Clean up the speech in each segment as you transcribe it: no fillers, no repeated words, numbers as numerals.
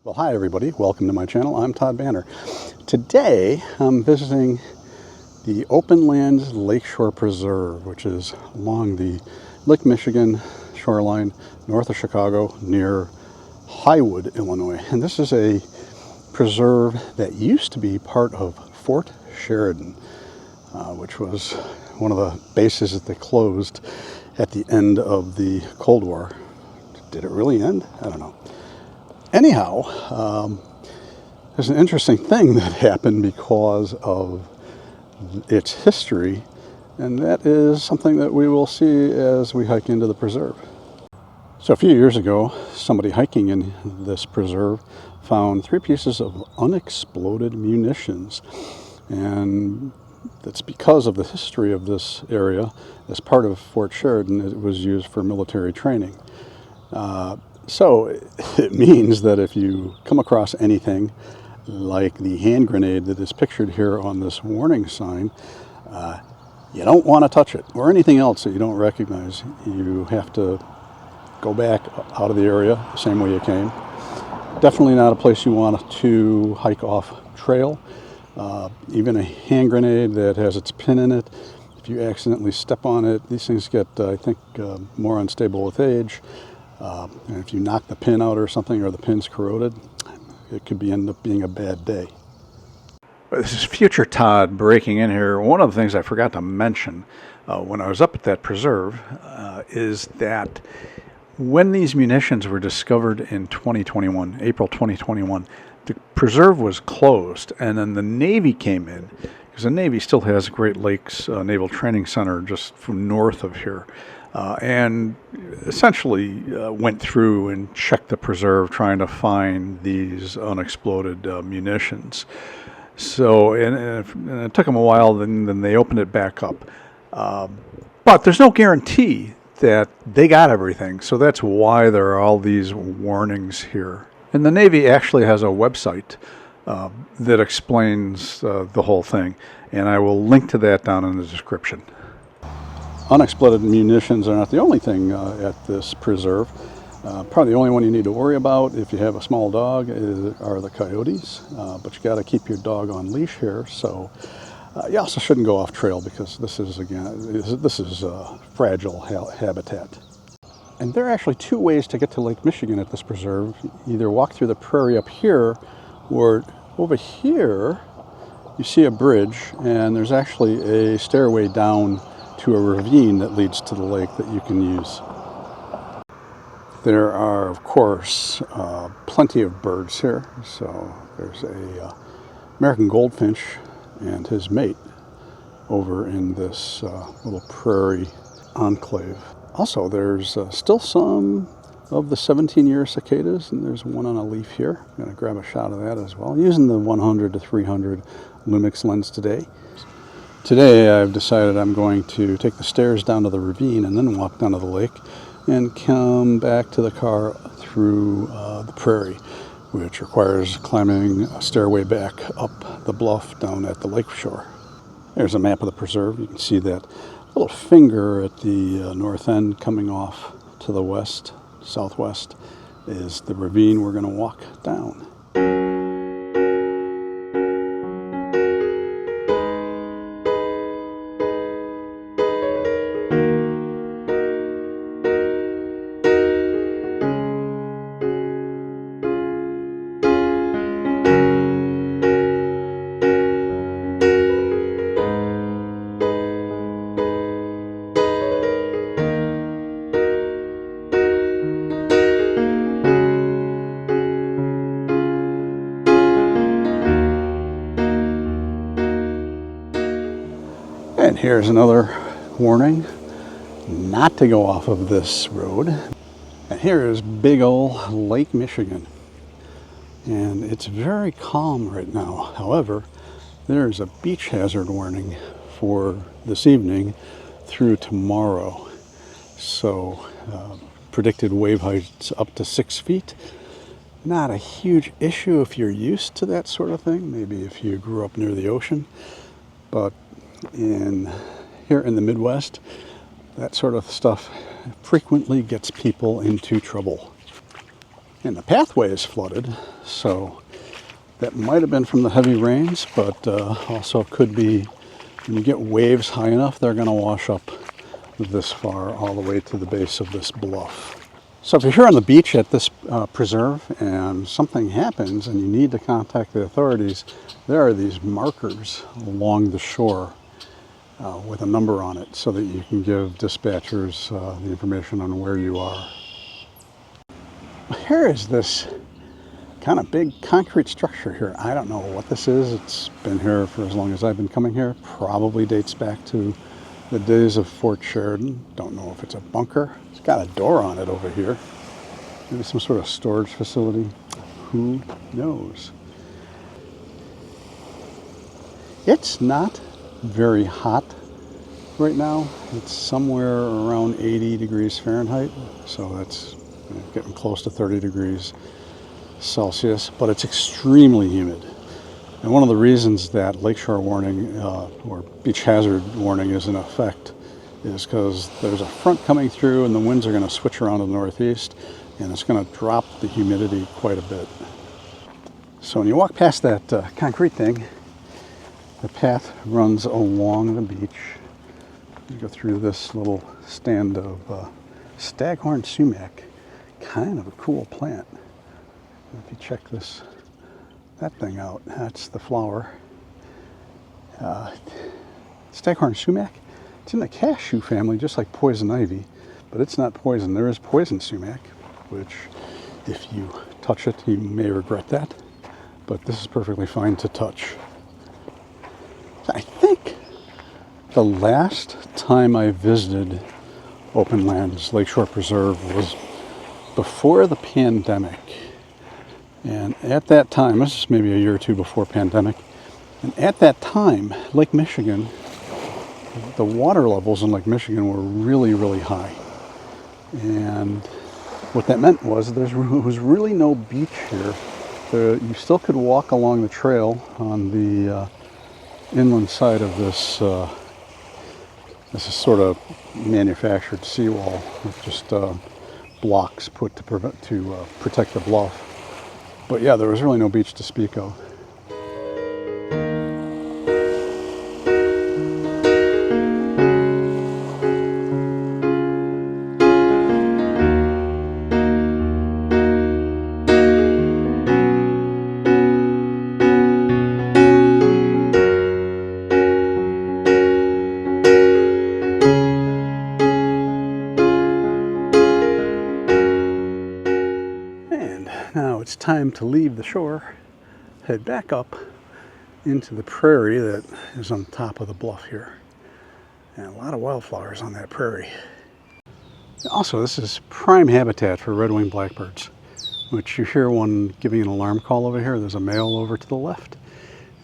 Well, hi everybody, welcome to my channel. I'm Todd Banner. Today I'm visiting the Openlands Lakeshore Preserve, which is along the Lake Michigan shoreline north of Chicago near Highwood, Illinois. And this is a preserve that used to be part of Fort Sheridan, which was one of the bases that they closed at the end of the Cold War. Did it really end? I don't know. Anyhow, there's an interesting thing that happened because of its history, and that is something that we will see as we hike into the preserve. So a few years ago, somebody hiking in this preserve found 3 pieces of unexploded munitions, and that's because of the history of this area. As part of Fort Sheridan, it was used for military training. So it means that if you come across anything like the hand grenade that is pictured here on this warning sign, you don't want to touch it, or anything else that you don't recognize. You have to go back out of the area the same way you came. Definitely not a place you want to hike off trail. Even a hand grenade that has its pin in it, if you accidentally step on it, these things get, I think, more unstable with age. And if you knock the pin out or something, or the pin's corroded, it could end up being a bad day. This is Future Todd breaking in here. One of the things I forgot to mention when I was up at that preserve is that when these munitions were discovered in 2021, April 2021, the preserve was closed, and then the Navy came in, because the Navy still has Great Lakes Naval Training Center just from north of here. And essentially went through and checked the preserve trying to find these unexploded munitions. So, and it took them a while, then they opened it back up. But there's no guarantee that they got everything, so that's why there are all these warnings here. And the Navy actually has a website that explains the whole thing, and I will link to that down in the description. Unexploded munitions are not the only thing at this preserve. Probably the only one you need to worry about if you have a small dog are the coyotes, but you got to keep your dog on leash here. So you also shouldn't go off trail, because this is fragile habitat. And there are actually 2 ways to get to Lake Michigan at this preserve. Either walk through the prairie up here, or over here you see a bridge, and there's actually a stairway down to a ravine that leads to the lake that you can use. There are, of course, plenty of birds here. So there's a American goldfinch and his mate over in this little prairie enclave. Also, there's still some of the 17-year cicadas, and there's one on a leaf here. I'm going to grab a shot of that as well. I'm using the 100 to 300 Lumix lens today. Today I've decided I'm going to take the stairs down to the ravine and then walk down to the lake and come back to the car through the prairie, which requires climbing a stairway back up the bluff down at the lake shore. There's a map of the preserve. You can see that little finger at the north end coming off to the west, southwest, is the ravine we're going to walk down. And here's another warning not to go off of this road. And here is big old Lake Michigan. And it's very calm right now. However, there's a beach hazard warning for this evening through tomorrow. So predicted wave heights up to 6 feet. Not a huge issue if you're used to that sort of thing, maybe if you grew up near the ocean. But here in the Midwest, that sort of stuff frequently gets people into trouble. And the pathway is flooded, so that might have been from the heavy rains, but also could be when you get waves high enough, they're going to wash up this far all the way to the base of this bluff. So if you're here on the beach at this preserve and something happens and you need to contact the authorities, there are these markers along the shore with a number on it so that you can give dispatchers the information on where you are. Here is this kind of big concrete structure here. I don't know what this is. It's been here for as long as I've been coming here. Probably dates back to the days of Fort Sheridan. Don't know if it's a bunker. It's got a door on it over here. Maybe some sort of storage facility. Who knows? It's not very hot right now. It's somewhere around 80 degrees Fahrenheit. So that's getting close to 30 degrees Celsius, but it's extremely humid. And one of the reasons that lakeshore warning or beach hazard warning is in effect is because there's a front coming through and the winds are going to switch around to the northeast and it's going to drop the humidity quite a bit. So when you walk past that concrete thing, the path runs along the beach. You go through this little stand of staghorn sumac, kind of a cool plant. If you check that thing out, that's the flower. Staghorn sumac, it's in the cashew family, just like poison ivy, but it's not poison. There is poison sumac, which if you touch it, you may regret that, but this is perfectly fine to touch. I think the last time I visited Openlands Lakeshore Preserve was before the pandemic. And at that time, this is maybe a year or two before pandemic, and at that time, Lake Michigan, the water levels in Lake Michigan were really, really high. And what that meant was there was really no beach here. You still could walk along the trail on the inland side of this. This is sort of manufactured seawall with just blocks put to protect the bluff. But yeah, there was really no beach to speak of. Now it's time to leave the shore, head back up into the prairie that is on top of the bluff here. And a lot of wildflowers on that prairie. Also, this is prime habitat for red-winged blackbirds, which you hear one giving an alarm call over here. There's a male over to the left.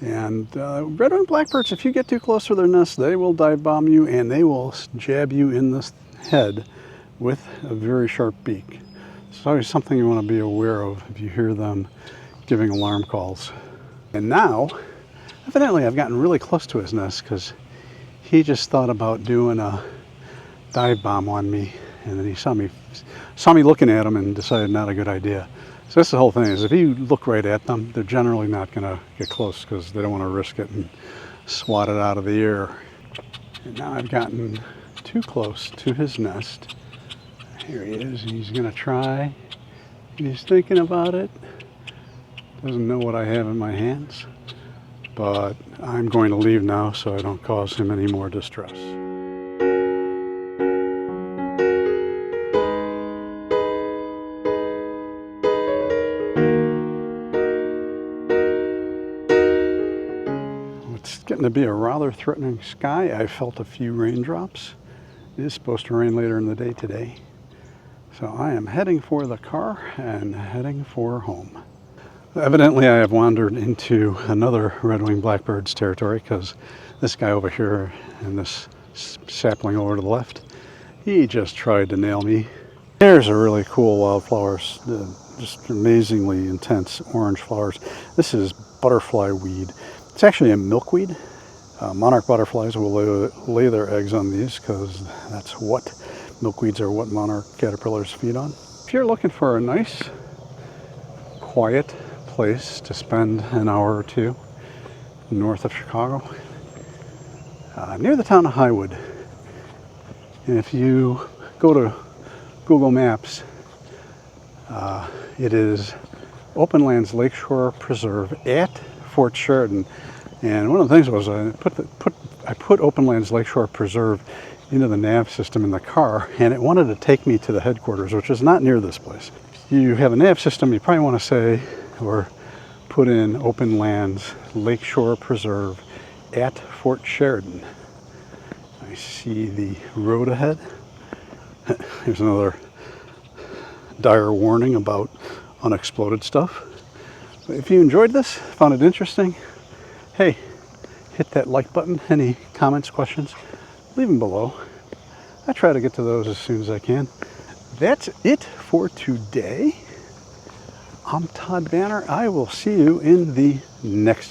And red-winged blackbirds, if you get too close to their nest, they will dive bomb you and they will jab you in the head with a very sharp beak. It's always something you want to be aware of if you hear them giving alarm calls. And now, evidently I've gotten really close to his nest because he just thought about doing a dive bomb on me, and then he saw me looking at him and decided not a good idea. So that's the whole thing, is if you look right at them, they're generally not going to get close because they don't want to risk it and swat it out of the air. And now I've gotten too close to his nest. Here he is. He's going to try. He's thinking about it. Doesn't know what I have in my hands. But I'm going to leave now so I don't cause him any more distress. It's getting to be a rather threatening sky. I felt a few raindrops. It is supposed to rain later in the day today. So I am heading for the car and heading for home. Evidently I have wandered into another red-winged blackbird's territory because this guy over here and this sapling over to the left, he just tried to nail me. There's a really cool wildflower, just amazingly intense orange flowers. This is butterfly weed. It's actually a milkweed. Monarch butterflies will lay their eggs on these because that's what milkweeds are, what monarch caterpillars feed on. If you're looking for a nice quiet place to spend an hour or two north of Chicago, near the town of Highwood. And if you go to Google Maps, it is Openlands Lakeshore Preserve at Fort Sheridan. And one of the things was I put Openlands Lakeshore Preserve into the nav system in the car, and it wanted to take me to the headquarters, which is not near this place. If you have a nav system, you probably want to say or put in Openlands Lakeshore Preserve at Fort Sheridan. I see the road ahead. Here's another dire warning about unexploded stuff. But if you enjoyed this, found it interesting, hey, hit that like button. Any comments, questions, leave them below. I try to get to those as soon as I can. That's it for today. I'm Todd Banner. I will see you in the next